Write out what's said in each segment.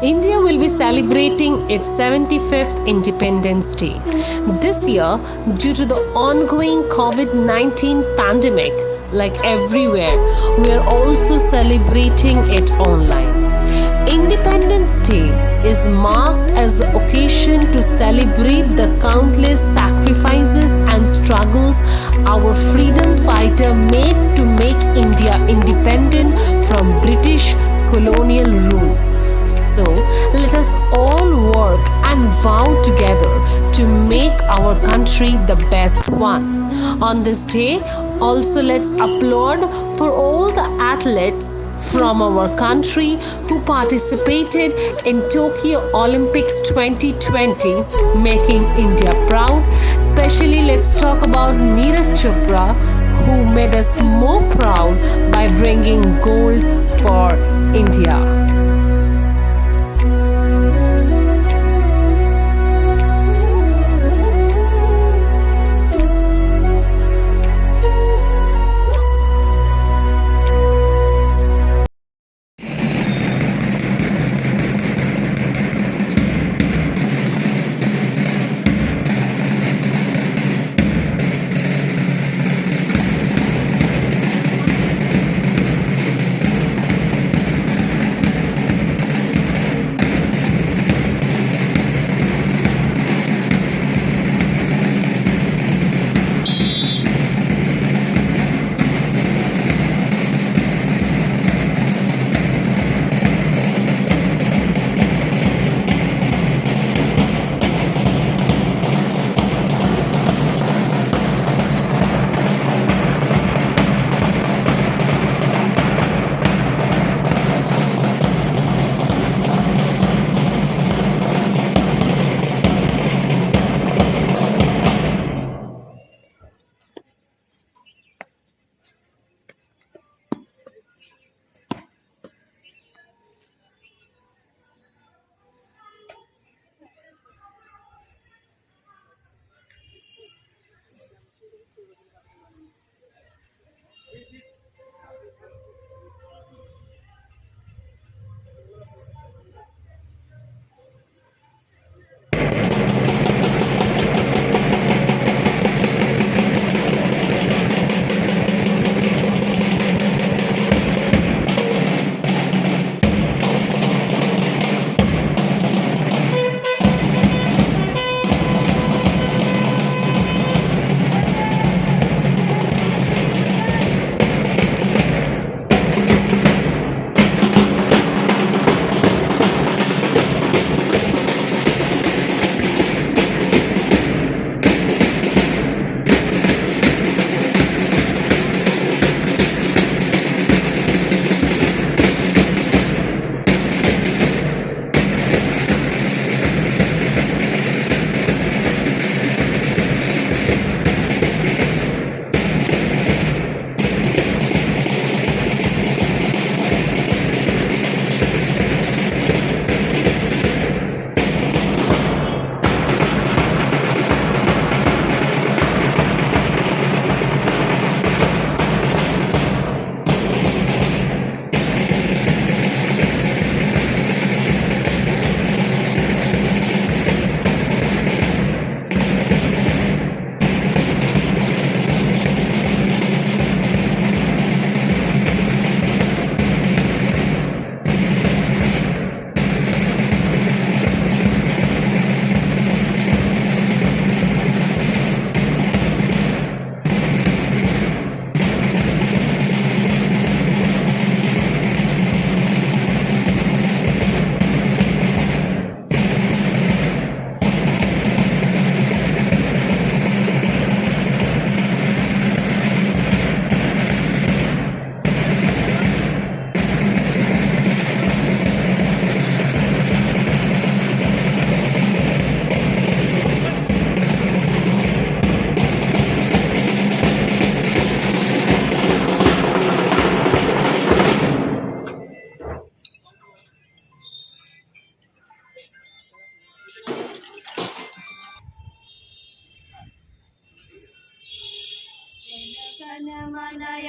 India will be celebrating its 75th Independence Day. This year, due to the ongoing COVID 19 pandemic, like everywhere, we are also celebrating it online. Independence Day is marked as the occasion to celebrate the countless sacrifices and struggles our freedom fighter made to make India independent from British colonial rule. So, let us all work and vow together to make our country the best one. On this day, also let's applaud for all the athletes from our country who participated in Tokyo Olympics 2020, making India proud. Especially, let's talk about Neeraj Chopra, who made us more proud by bringing gold for India.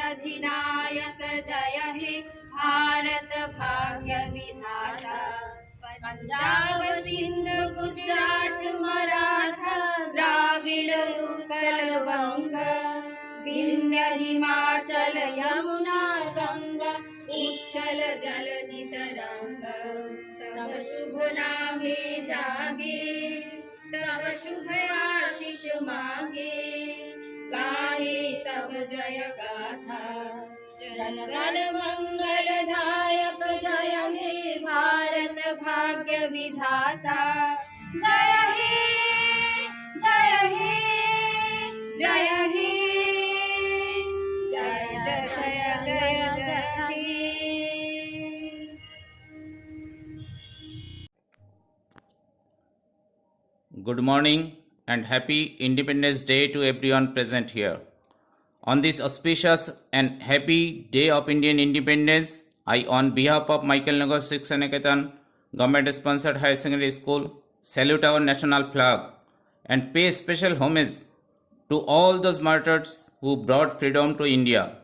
अधिनायक जय हे भारत भाग्य विधाता पंजाब सिंध गुजरात मराठा द्राविड़ उत्कल वंग विंध्य हिमाचल यमुना गंगा उच्छल जलधि तरंग तब शुभ नामे जागे तब शुभ आशीष मांगे गाहे तब जय गाथा जनगण मंगलदायक जय हे भारत भाग्य विधाता जय हे जय हे जय हे जय जय जय जय जय हे। Good morning and happy Independence Day to everyone present here. On this auspicious and happy day of Indian independence, I, on behalf of Michael Nagar Shiksha Niketan Government Sponsored Higher Secondary School, salute our national flag and pay special homage to all those martyrs who brought freedom to India.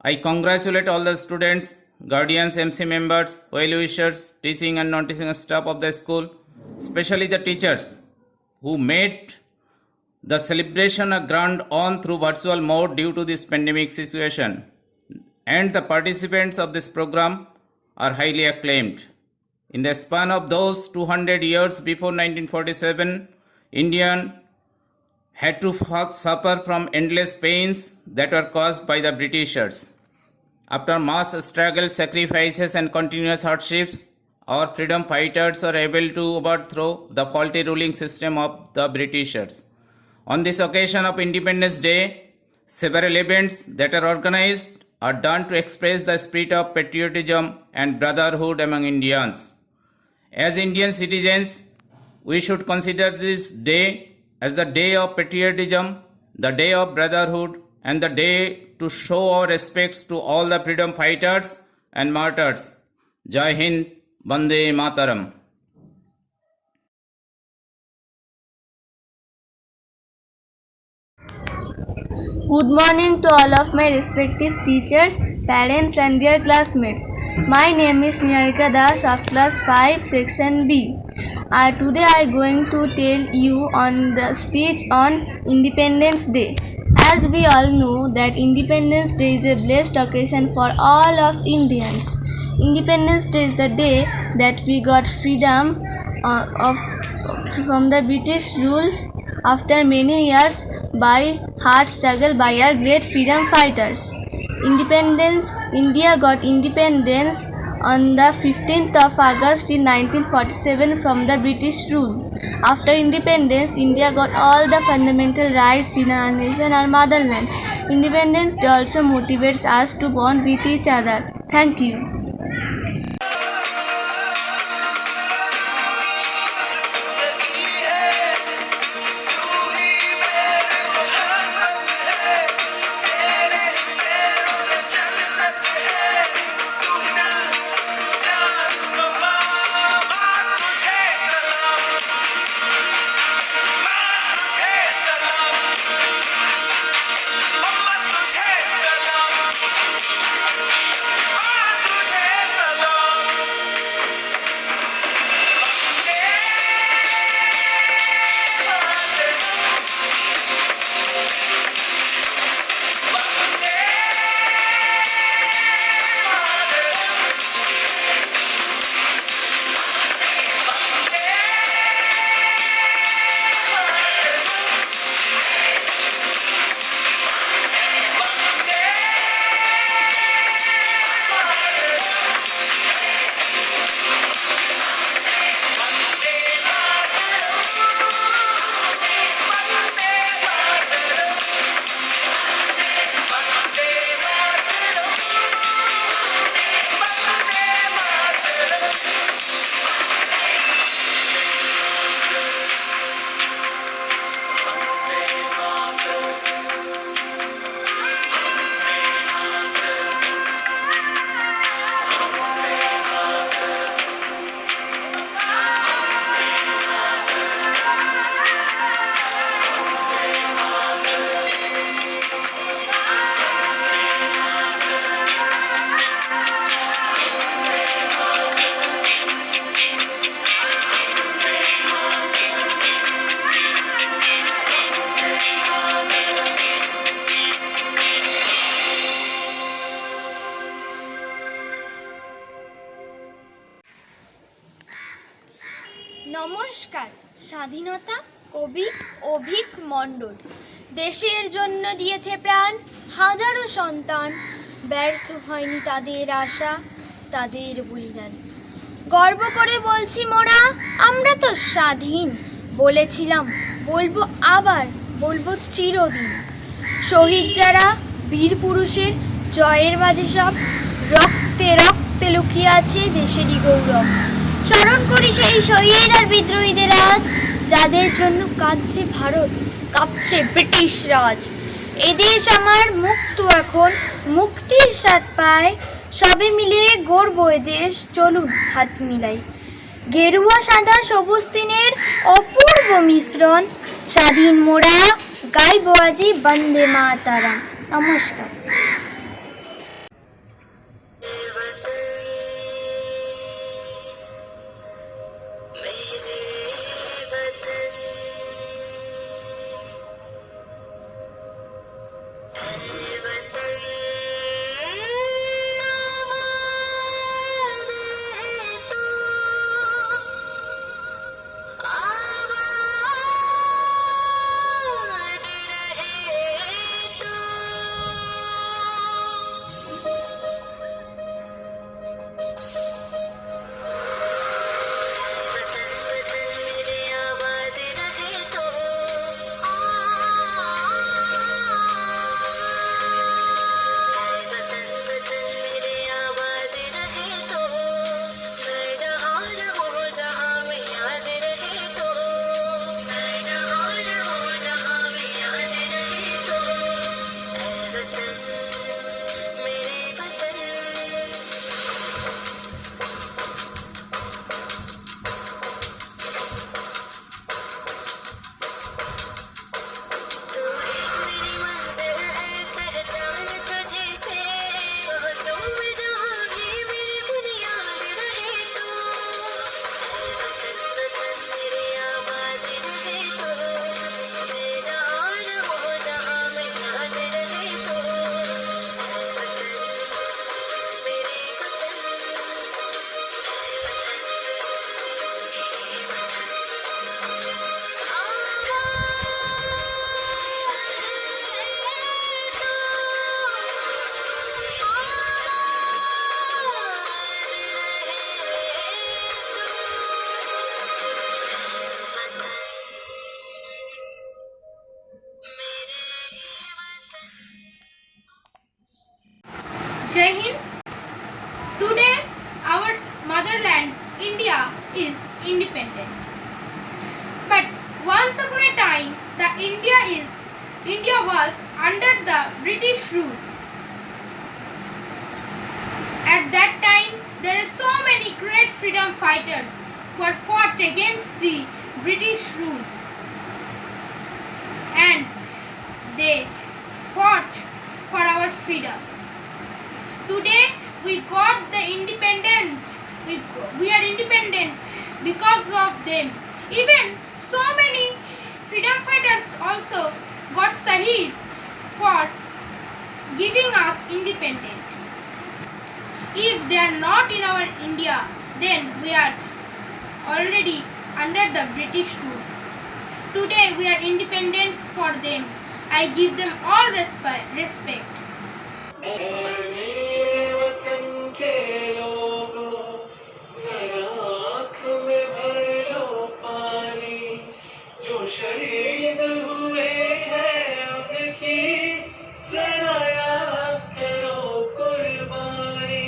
I congratulate all the students, guardians, MC members, well-wishers, teaching and non-teaching staff of the school, especially the teachers who made the celebration a grand on through virtual mode due to this pandemic situation, and the participants of this program are highly acclaimed. In the span of those 200 years before 1947, Indian had to suffer from endless pains that were caused by the Britishers. After mass struggle, sacrifices and continuous hardships, our freedom fighters are able to overthrow the faulty ruling system of the Britishers. On this occasion of Independence Day, several events that are organized are done to express the spirit of patriotism and brotherhood among Indians. As Indian citizens, we should consider this day as the day of patriotism, the day of brotherhood, and the day to show our respects to all the freedom fighters and martyrs. Jai Hind, Vande Mataram. Good morning to all of my respective teachers, parents and dear classmates. My name is Niharika Das of class 5 section B. Today I am going to tell you on the speech on Independence Day. As we all know that Independence Day is a blessed occasion for all of Indians. Independence Day is the day that we got freedom from the British rule after many years by hard struggle by our great freedom fighters. India got independence on the 15th of August in 1947 from the British rule. After independence, India got all the fundamental rights in our nation, our motherland. Independence Day also motivates us to bond with each other. Thank you. নমস্কার। স্বাধীনতা কবি অভিক মণ্ডল। দেশের জন্য দিয়েছে প্রাণ হাজারো সন্তান, ব্যর্থ হয়নি তাদের আশা, তাদের বলিদান। গর্ব করে বলছি মোরা আমরা তো স্বাধীন, বলেছিলাম বলবো আবার বলবো চিরদিন। শহীদ যারা বীর পুরুষের জয়ের মাঝে সব, রক্তে রক্তে লুকিয়ে আছে দেশেরই গৌরব। স্মরণ করি সেই শহীদ আর বিদ্রোহীদের আজ, যাদের জন্য কাঁদছে ভারত, কাঁপছে ব্রিটিশ রাজ। এদেশ আমার মুক্ত এখন, মুক্তির স্বাদ পায়, সবে মিলে গর্ব এদেশ, চলুন হাত মিলাই। গেরুয়া সাদা সবুজ তিনের অপূর্ব মিশ্রণ, স্বাধীন মোরা গাইব আজি বন্দে মাতারাম। নমস্কার। Jai Hind. Today our motherland India is independent. But once upon a time India was under the British rule. At that time there are so many great freedom fighters who had fought against the British rule. And they fought for our freedom. Today we got the independent. We are independent because of them. Even so many freedom fighters also got Shahid for giving us independence. If they are not in our India, then we are already under the British rule. Today we are independent for them. I give them all respect. शहीद हुए हैं उनकी जरा याद करो कुर्बानी।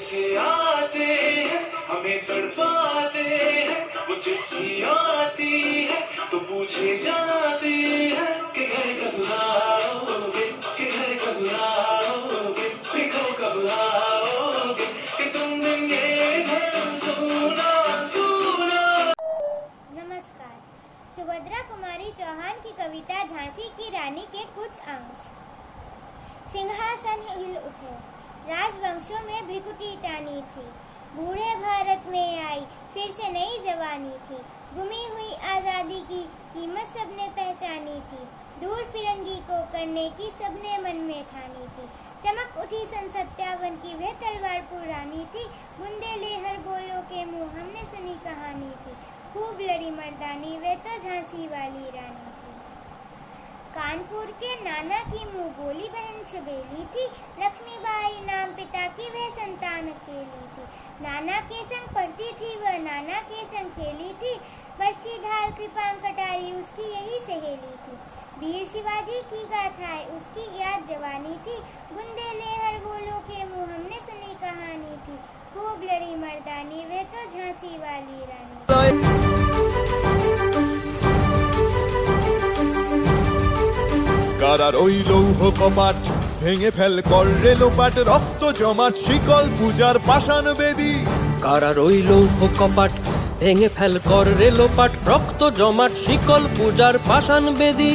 से आते हैं हमें तड़पाते हैं, वो चिट्ठी आती है तो पूछे जाते हैं कि घर कब आओगे, कि घर कब आओगे, लिखो कब आओगे, कि तुमने ये घर सुना सुना। नमस्कार। सुभद्रा कुमारी चौहान की कविता झांसी की रानी के कुछ अंश। सिंहासन हिल उठे, राजवंशों में भ्रिकुटी टानी थी, बूढ़े भारत में आई फिर से नई जवानी थी, गुमी हुई आज़ादी की कीमत सबने पहचानी थी, दूर फिरंगी को करने की सबने मन में ठानी थी। चमक उठी सन 57 की वह तलवार पुरानी थी, बुंदेले हर बोलों के मुंह हमने सुनी कहानी थी। खूब लड़ी मर्दानी वह तो झांसी वाली रानी थी। कानपुर के नाना की मुंह बोली बहन छबेली थी, लक्ष्मीबाई नाम पिता की वह संतान अकेली थी। नाना के संग पढ़ती थी वह, नाना के संग खेली थी, बर्छी ढाल कृपांग कटारी उसकी यही सहेली थी। वीर शिवाजी की गाथाएं उसकी याद जवानी थी, बुंदेले हर बोलों के मुंह हमने सुनी कहानी थी। खूब लड़ी मर्दानी वह तो झांसी वाली रानी। কারার ওই লৌহ কপাট ভেঙে ফেল কর রেলোপাট, রক্ত জমাট শিকল পূজার পাষাণ বেদী। কারার ওই লৌহ কপাট ভেঙে ফেল কর রেলোপাট, রক্ত জমাট শিকল পূজার পাষাণ বেদী।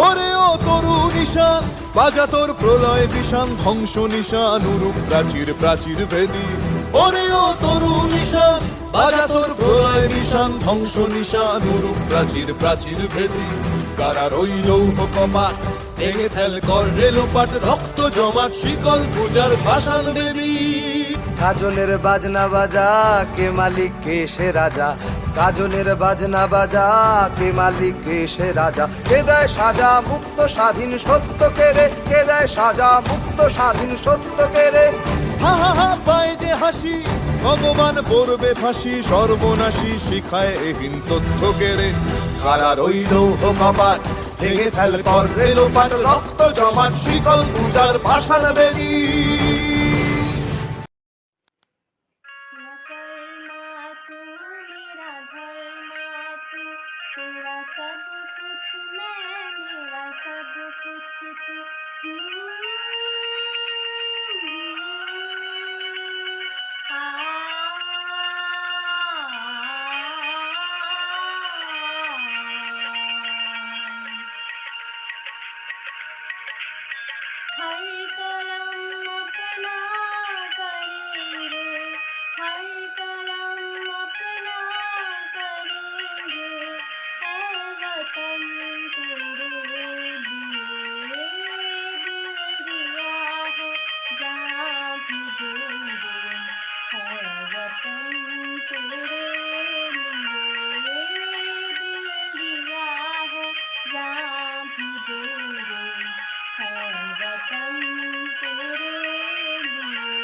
ওরে ও তরু নিশান বাজা তোর প্রলয় বিষান, ধ্বংস নিশান উরুপ প্রাচীর প্রাচীর ভেদী। ওরে ও তরু নিশান বাজা তোর প্রলয় বিষান, ধ্বংস নিশান উরুপ প্রাচীর প্রাচীর ভেদী। কারার ওই লৌহ কপাট ভেঙে ফেল কর রেলোপাট, রক্ত জমাট শিকল পূজার পাষাণ বেদী। গাজনের বাজনা বাজা কে মালিক কে সে রাজা, গাজনের বাজনা বাজা কে মালিক কে সে রাজা। কে দেয় সাজা মুক্ত স্বাধীন সত্য কেড়ে, কে দেয় সাজা মুক্ত স্বাধীন সত্য কেড়ে। হা হা হা পায় যে হাসি, ভগবান পড়বে ফাঁসি, সর্বনাশী শিখায় এহীন তথ্য কেড়ে। কারার ওই লৌহ কপাট ভেঙে ফেল কর রেলোপাট, রক্ত জমাট শিকল পূজার পাষাণ বেদী। हर करम अपना करेंगे, हर करम अपना करेंगे, ऐ वतन तेरे लिए दिल दिया है जान भी देंगे, ऐ वतन तेरे लिए दिल दिया है जान भी देंगे, है वतन तेरे लिए।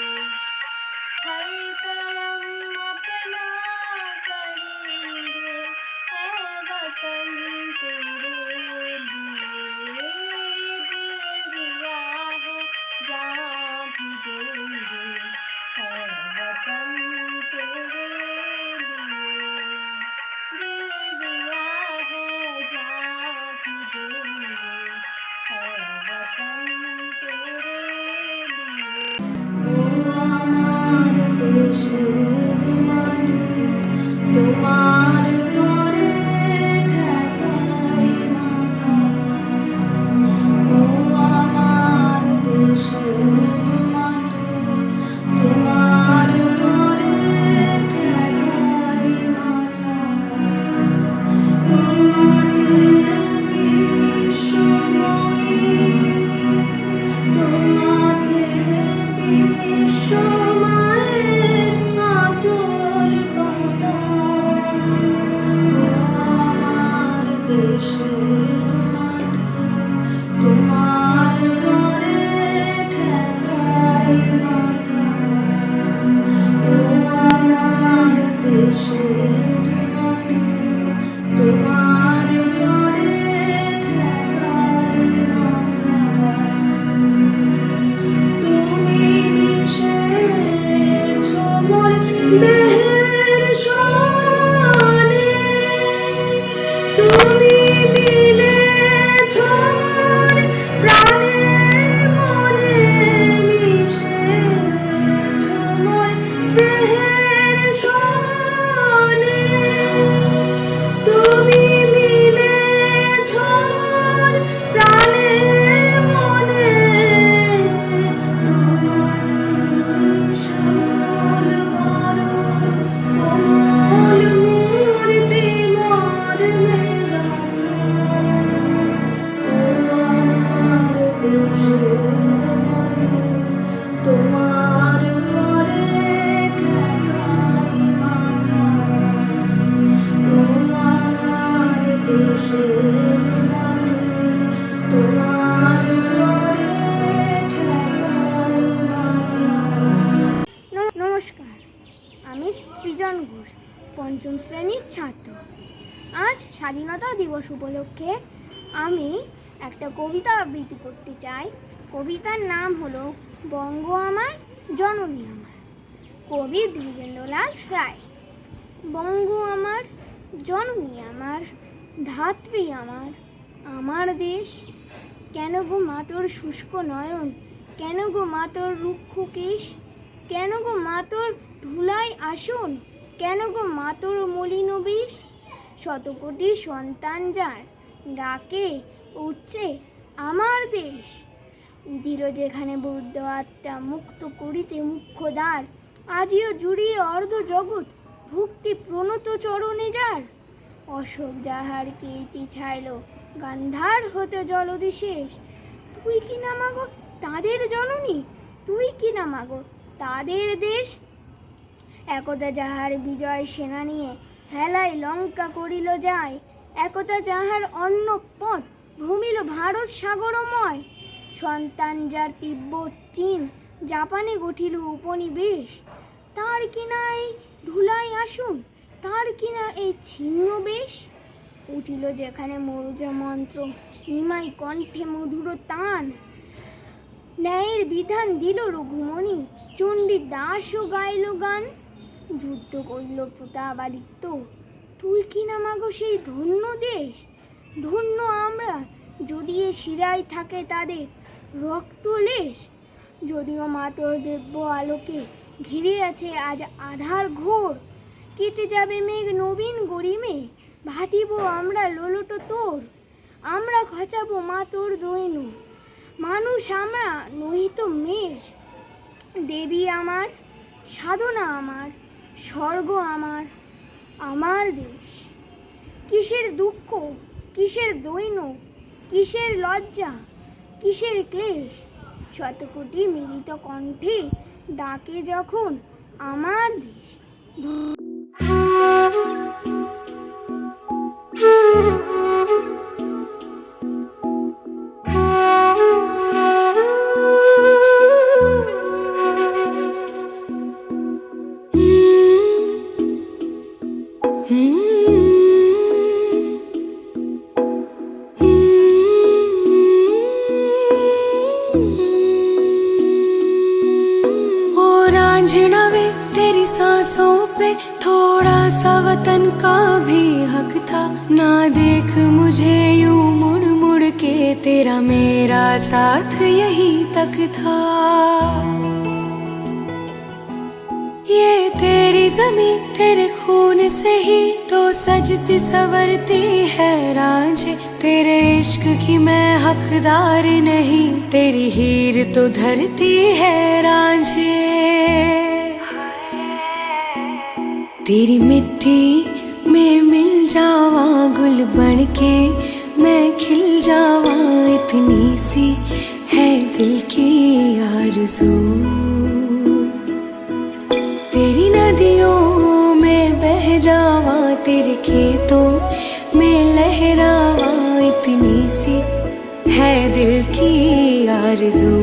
हर करम अपना करेंगे, है वतन तेरे लिए दिल दिया है जान भी देंगे, है वतन तेरे लिए दिल दिया है जान भी देंगे, है वतन तेरे लिए। ओ আমার দেশের মাটি তোমার পরে ঠেকাই মাথা, ও আমার দেশের মাটি তোমার পরে ঠেকাই মাথা। তোমাদের বিশ্বময়ী, তোমাদের বিশ্বময়ের আঁচল পাতা, ও আমার দেশের মাটি তোমার পরে ঠেকাই মাথা, ও আমার দেশের মাটি তোমার পরে ঠেকাই মাথা। তুমি মিশেছো মোর দেহের সনে, তুমি মিলে পঞ্চম শ্রেণীর ছাত্র। আজ স্বাধীনতা দিবস উপলক্ষে আমি একটা কবিতা আবৃত্তি করতে চাই। কবিতার নাম হলো বঙ্গ আমার জননী আমার, কবি দ্বিজেন্দ্রলাল রায়। বঙ্গ আমার জননী আমার, ধাত্রী আমার, আমার দেশ। কেন গো মা তোর শুষ্ক নয়ন, কেন গো মা তোর রুক্ষ কেশ, কেন গো মা তোর ধুলাই আসন, কেন গো মা তোর মলিন বিষ। শতকোটি সন্তান যার ডাকে উঠছে আমার দেশ। উদির যেখানে বৌদ্ধ আত্মা মুক্ত করিতে মুখ্য দ্বার, আজিও জুড়িয়ে অর্ধ জগৎ ভক্তি প্রণত চরণে যার। অশোক যাহার কীর্তি ছাইল গান্ধার হতে জলদি শেষ। তুই কি না মাগো তাদের জননী, তুই কি না মাগো তাদের দেশ। একদা যাহার বিজয় সেনা নিয়ে হেলায় লঙ্কা করিল যায়, একদা যাহার অন্য পথ ভ্রমিল ভারত সাগরময়। সন্তান যার তিব্বত চীন জাপানে গঠিল উপনিবেশ, তার কিনা এই ধুলাই আসুন, তার কিনা এই ছিন্ন বেশ। উঠিল যেখানে মরুজ মন্ত্র নিমাই কণ্ঠে মধুর তান, ন্যায়ের বিধান দিল রঘুমণি চণ্ডী দাসও গাইল গান। যুদ্ধ করল প্রতাপাদিত্য, তুই কি না মাগো সেই ধন্য দেশ। ধন্য আমরা যদি এ শিরায় থাকে তাদের রক্তলেশ। যদিও মাতর দিব্য আলোকে ঘিরে আছে আজ আধার ঘোর, কেটে যাবে মেঘ নবীন গরিমে ভাতিব আমরা লোলট তোর। আমরা খচাবো মা তোর দৈন, মানুষ আমরা নহিত মেষ। দেবী আমার, সাধনা আমার, স্বর্গ আমার, আমার দেশ। কিসের দুঃখ, কিসের দৈন, কিসের লজ্জা, কিসের ক্লেশ। শতকোটি মিলিত কণ্ঠে ডাকে যখন আমার দেশ। तेरी सांसों पे थोड़ा सा वतन का भी हक था। ना देख मुझे यूं मुड़ मुड़ के, तेरा मेरा साथ यही तक था। ये तेरी ज़मीं तेरे खून से ही तो सजती संवरती है रांझे। तेरे इश्क की मैं हकदार नहीं, तेरी हीर तो धरती है रांझे। तेरी मिट्टी में मिल जावा गुल बन के मैं खिल जावा, इतनी सी है दिल की आरज़ू। तेरी नदियों में बह जावा, तेरे खेतों में लहरावा, इतनी सी है दिल की आरज़ू।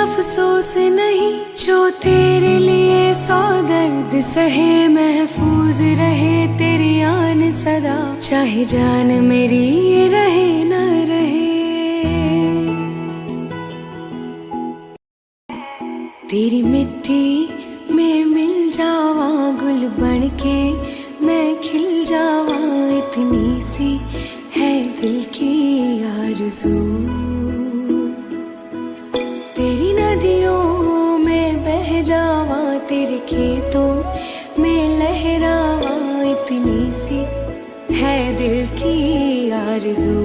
अफसोस नहीं जो तेरे लिए सौ दर्द सहे, महफूज रहे तेरी आन सदा, चाहे जान मेरी रहे न रहे। तेरी मिट्टी में मिल जावा गुल बन के मैं खिल जावा, इतनी सी है दिल की आरज़ू। तेरी नदियों में बह जावा, तेरे खेतों में लहरावा, इतनी सी है दिल की आरज़ू।